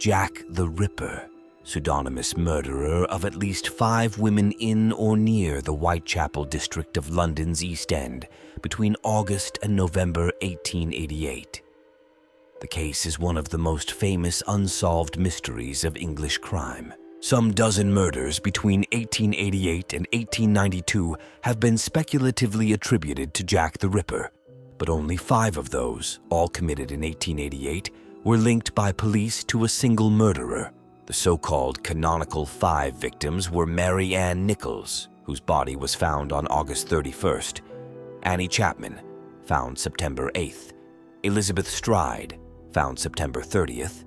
Jack the Ripper, pseudonymous murderer of at least 5 women in or near the Whitechapel district of London's East End between August and November 1888. The case is one of the most famous unsolved mysteries of English crime. Some dozen murders between 1888 and 1892 have been speculatively attributed to Jack the Ripper, but only 5 of those, all committed in 1888, were linked by police to a single murderer. The so-called canonical 5 victims were Mary Ann Nichols, whose body was found on August 31st, Annie Chapman, found September 8th, Elizabeth Stride, found September 30th,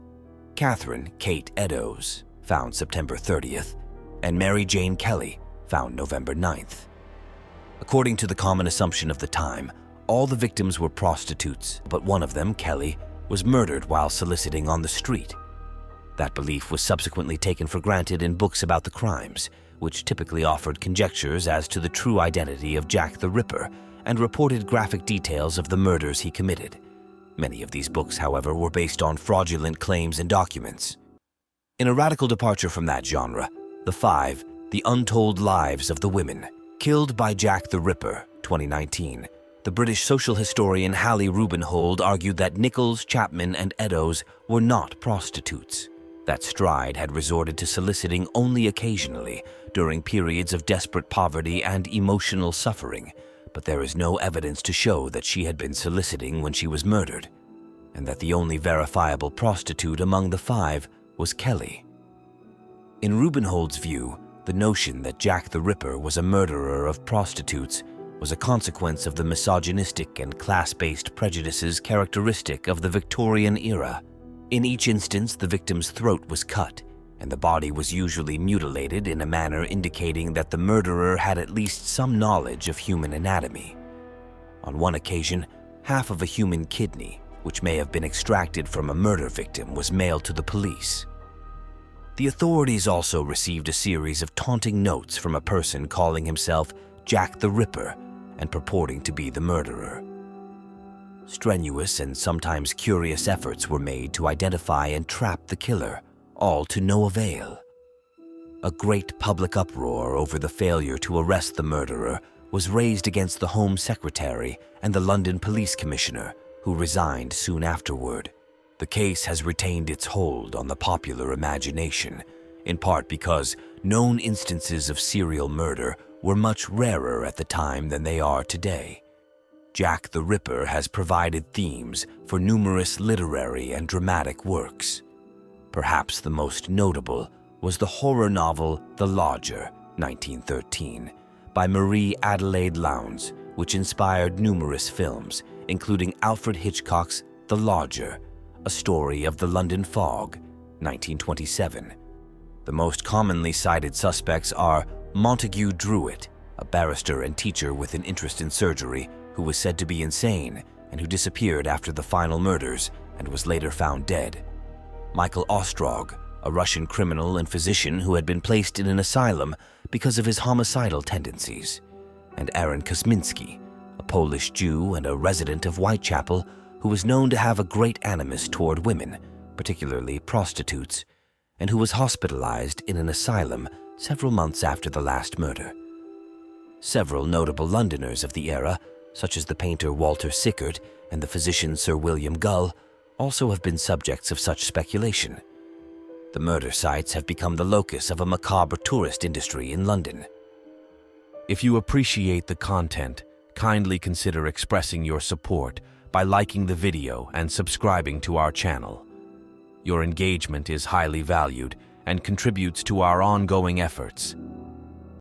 Catherine Kate Eddowes, found September 30th, and Mary Jane Kelly, found November 9th. According to the common assumption of the time, all the victims were prostitutes, but one of them, Kelly, was murdered while soliciting on the street. That belief was subsequently taken for granted in books about the crimes, which typically offered conjectures as to the true identity of Jack the Ripper and reported graphic details of the murders he committed. Many of these books, however, were based on fraudulent claims and documents. In a radical departure from that genre, The 5, The Untold Lives of the Women, Killed by Jack the Ripper, 2019, the British social historian Hallie Rubenhold argued that Nichols, Chapman, and Eddowes were not prostitutes, that Stride had resorted to soliciting only occasionally during periods of desperate poverty and emotional suffering, but there is no evidence to show that she had been soliciting when she was murdered, and that the only verifiable prostitute among the 5 was Kelly. In Rubenhold's view, the notion that Jack the Ripper was a murderer of prostitutes was a consequence of the misogynistic and class-based prejudices characteristic of the Victorian era. In each instance, the victim's throat was cut, and the body was usually mutilated in a manner indicating that the murderer had at least some knowledge of human anatomy. On one occasion, half of a human kidney, which may have been extracted from a murder victim, was mailed to the police. The authorities also received a series of taunting notes from a person calling himself Jack the Ripper and purporting to be the murderer. Strenuous and sometimes curious efforts were made to identify and trap the killer, all to no avail. A great public uproar over the failure to arrest the murderer was raised against the Home Secretary and the London Police Commissioner, who resigned soon afterward. The case has retained its hold on the popular imagination, in part because known instances of serial murder were much rarer at the time than they are today. Jack the Ripper has provided themes for numerous literary and dramatic works. Perhaps the most notable was the horror novel The Lodger, 1913, by Marie Adelaide Lowndes, which inspired numerous films, including Alfred Hitchcock's The Lodger, A Story of the London Fog, 1927. The most commonly cited suspects are Montague Druitt, a barrister and teacher with an interest in surgery who was said to be insane and who disappeared after the final murders and was later found dead; Michael Ostrog, a Russian criminal and physician who had been placed in an asylum because of his homicidal tendencies; and Aaron Kosminski, a Polish Jew and a resident of Whitechapel who was known to have a great animus toward women, particularly prostitutes, and who was hospitalized in an asylum several months after the last murder. Several notable Londoners of the era, such as the painter Walter Sickert and the physician Sir William Gull, also have been subjects of such speculation. The murder sites have become the locus of a macabre tourist industry in London. If you appreciate the content, kindly consider expressing your support by liking the video and subscribing to our channel. Your engagement is highly valued and contributes to our ongoing efforts.